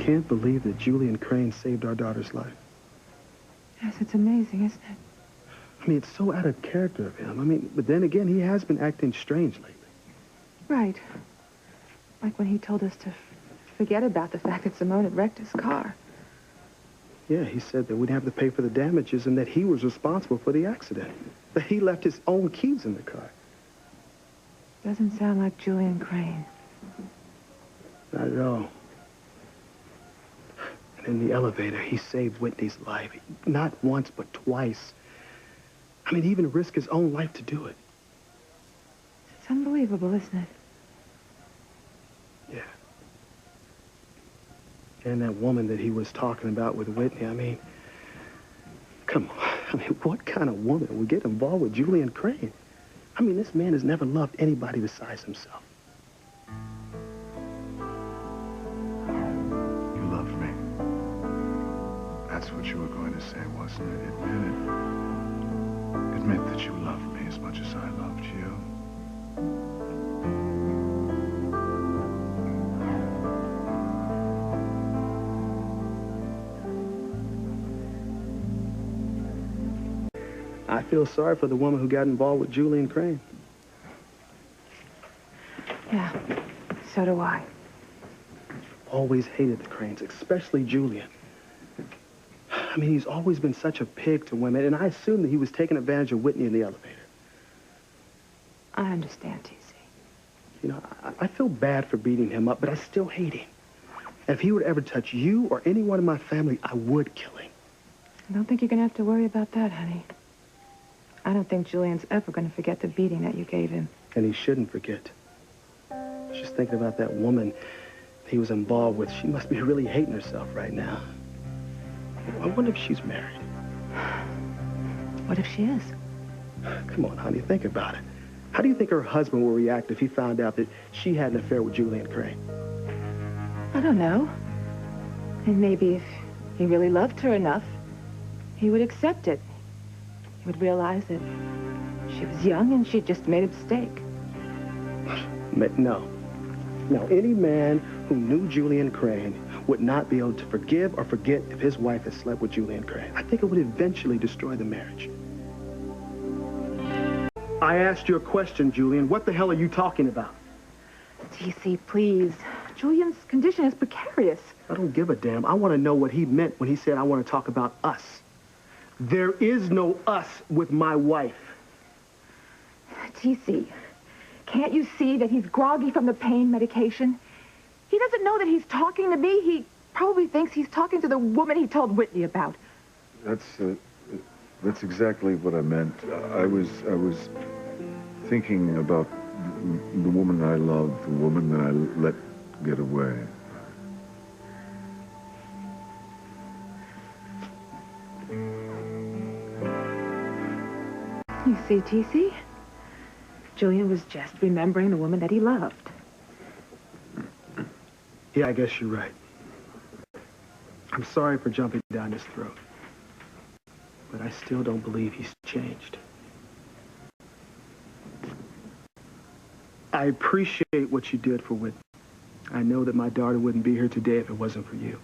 can't believe that Julian Crane saved our daughter's life. Yes, it's amazing, isn't it? I mean, it's so out of character of him. I mean, but then again, he has been acting strange lately. Right. Like when he told us to forget about the fact that Simone had wrecked his car. Yeah, he said that we'd have to pay for the damages and that he was responsible for the accident. That he left his own keys in the car. Doesn't sound like Julian Crane. Not at all. And in the elevator, he saved Whitney's life. Not once, but twice. I mean, he even risked his own life to do it. It's unbelievable, isn't it? Yeah. And that woman that he was talking about with Whitney, I mean, come on. I mean, what kind of woman would get involved with Julian Crane? I mean, this man has never loved anybody besides himself. You love me. That's what you were going to say, wasn't it? Admit it. Admit that you love me as much as I loved you. I feel sorry for the woman who got involved with Julian Crane. Yeah, so do I. Always hated the Cranes, especially Julian. I mean, he's always been such a pig to women, and I assumed that he was taking advantage of Whitney in the elevator. I understand, T.C. You know, I feel bad for beating him up, but I still hate him. And if he would ever touch you or anyone in my family, I would kill him. I don't think you're going to have to worry about that, honey. I don't think Julian's ever going to forget the beating that you gave him. And he shouldn't forget. Just thinking about that woman he was involved with, she must be really hating herself right now. I wonder if she's married. What if she is? Come on, honey, think about it. How do you think her husband will react if he found out that she had an affair with Julian Crane? I don't know. And maybe if he really loved her enough, he would accept it. He would realize that she was young and she'd just made a mistake. No. No, any man who knew Julian Crane would not be able to forgive or forget if his wife had slept with Julian Crane. I think it would eventually destroy the marriage. I asked you a question, Julian. What the hell are you talking about? T.C., please. Julian's condition is precarious. I don't give a damn. I want to know what he meant when he said, I want to talk about us. There is no us with my wife. T.C., can't you see that he's groggy from the pain medication? He doesn't know that he's talking to me. He probably thinks he's talking to the woman he told Whitney about. That's exactly what I meant. I was thinking about the woman I love, the woman that I let get away. You see, T.C., Julian was just remembering the woman that he loved. Yeah, I guess you're right. I'm sorry for jumping down his throat. But I still don't believe he's changed. I appreciate what you did for Whitney. I know that my daughter wouldn't be here today if it wasn't for you.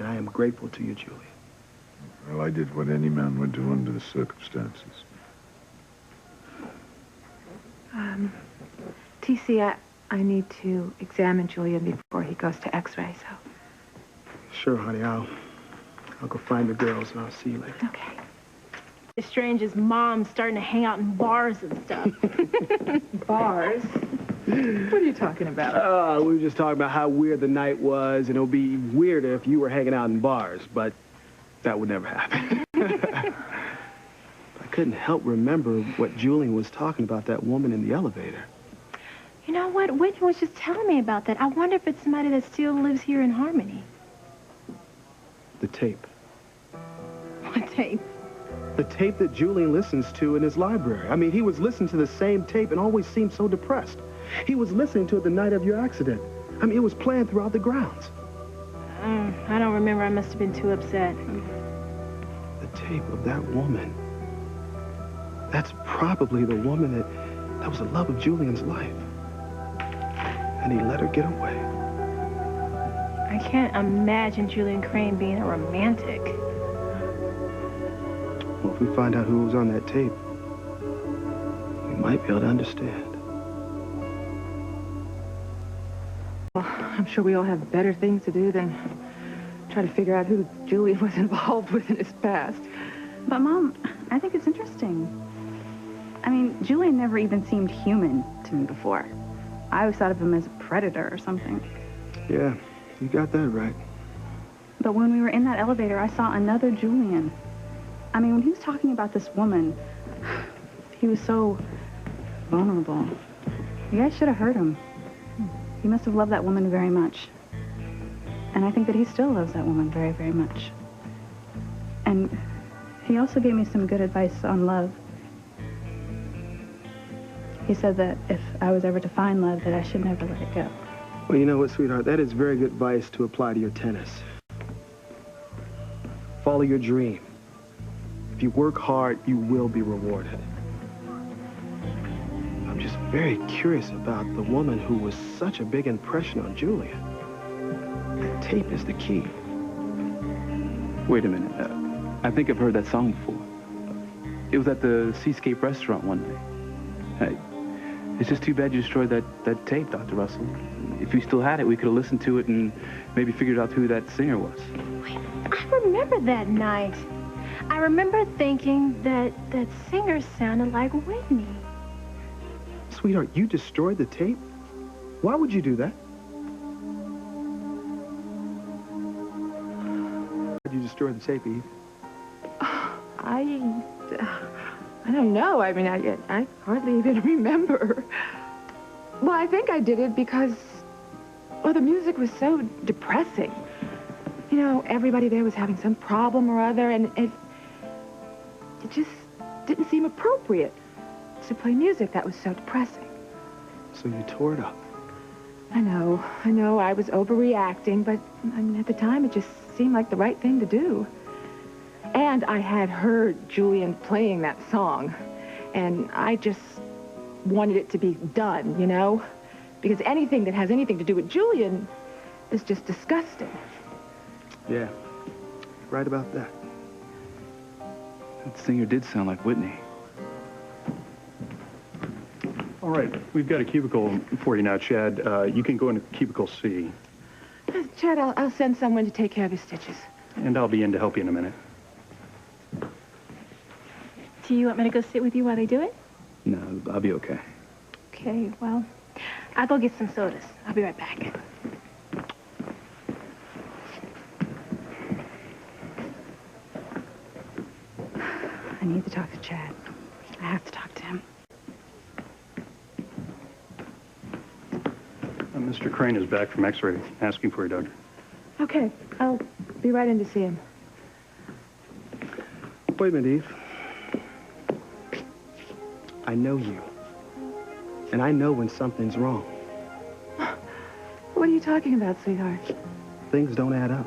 And I am grateful to you, Julian. Well, I did what any man would do under the circumstances. T.C., I need to examine Julian before he goes to X-ray, so... Sure, honey. I'll go find the girls and I'll see you later. Okay. It's strange as mom's starting to hang out in bars and stuff. Bars? What are you talking about? We were just talking about how weird the night was, and it would be weirder if you were hanging out in bars, but that would never happen. I couldn't help remember what Julian was talking about, that woman in the elevator. You know what? Whitney was just telling me about that. I wonder if it's somebody that still lives here in Harmony. The tape. What tape? The tape that Julian listens to in his library. I mean, he was listening to the same tape and always seemed so depressed. He was listening to it the night of your accident. I mean, it was playing throughout the grounds. I don't remember. I must have been too upset. The tape of that woman. That's probably the woman that was the love of Julian's life. And he let her get away. I can't imagine Julian Crane being a romantic. Well, if we find out who was on that tape, we might be able to understand. Well, I'm sure we all have better things to do than try to figure out who Julian was involved with in his past. But, Mom, I think it's interesting. I mean, Julian never even seemed human to me before. I always thought of him as a predator or something. Yeah, you got that right. But when we were in that elevator, I saw another Julian. I mean, when he was talking about this woman, he was so vulnerable. You guys should have heard him. He must have loved that woman very much. And I think that he still loves that woman very, very much. And he also gave me some good advice on love. He said that if I was ever to find love, that I should never let it go. Well, you know what, sweetheart? That is very good advice to apply to your tennis. Follow your dream. If you work hard, you will be rewarded. I'm just very curious about the woman who was such a big impression on Julian. The tape is the key. Wait a minute. I think I've heard that song before. It was at the Seascape restaurant one day. Hey, it's just too bad you destroyed that tape, Dr. Russell. If you still had it, we could have listened to it and maybe figured out who that singer was. Wait, I remember that night. I remember thinking that that singer sounded like Whitney. Sweetheart, you destroyed the tape? Why would you do that? Why did you destroy the tape, Eve? I don't know. I mean, I hardly even remember. Well, I think I did it because, well, the music was so depressing. You know, everybody there was having some problem or other, and it just didn't seem appropriate to play music that was so depressing. So you tore it up. I know, I was overreacting, but, I mean, at the time, it just seemed like the right thing to do. And I had heard Julian playing that song, and I just wanted it to be done, you know? Because anything that has anything to do with Julian is just disgusting. Yeah, right about that. That singer did sound like Whitney. All right, we've got a cubicle for you now, Chad. You can go into cubicle C. Chad, I'll send someone to take care of his stitches. And I'll be in to help you in a minute. Do you want me to go sit with you while they do it? No, I'll be okay. Okay, well, I'll go get some sodas. I'll be right back. I need to talk to Chad. I have to talk to him. Mr. Crane is back from X-ray, asking for you, Doctor. Okay, I'll be right in to see him. Wait a minute, Eve. I know you. And I know when something's wrong. What are you talking about, sweetheart? Things don't add up.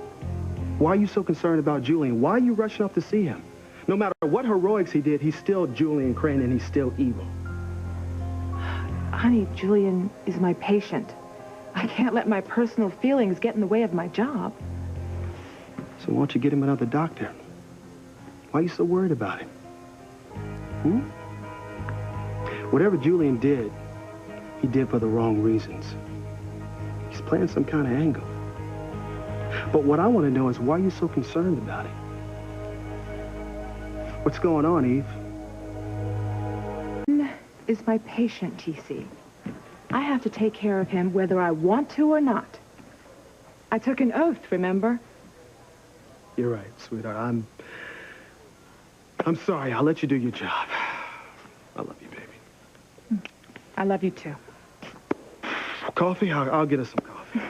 Why are you so concerned about Julian? Why are you rushing up to see him? No matter what heroics he did, he's still Julian Crane, and he's still evil. Honey, Julian is my patient. I can't let my personal feelings get in the way of my job. So why don't you get him another doctor? Why are you so worried about him? Whatever Julian did, he did for the wrong reasons. He's playing some kind of angle. But what I want to know is why are you so concerned about him? What's going on, Eve? Is my patient, TC. I have to take care of him whether I want to or not. I took an oath, remember? You're right, sweetheart. I'm sorry. I'll let you do your job. I love you, baby. I love you, too. Coffee? I'll get us some coffee.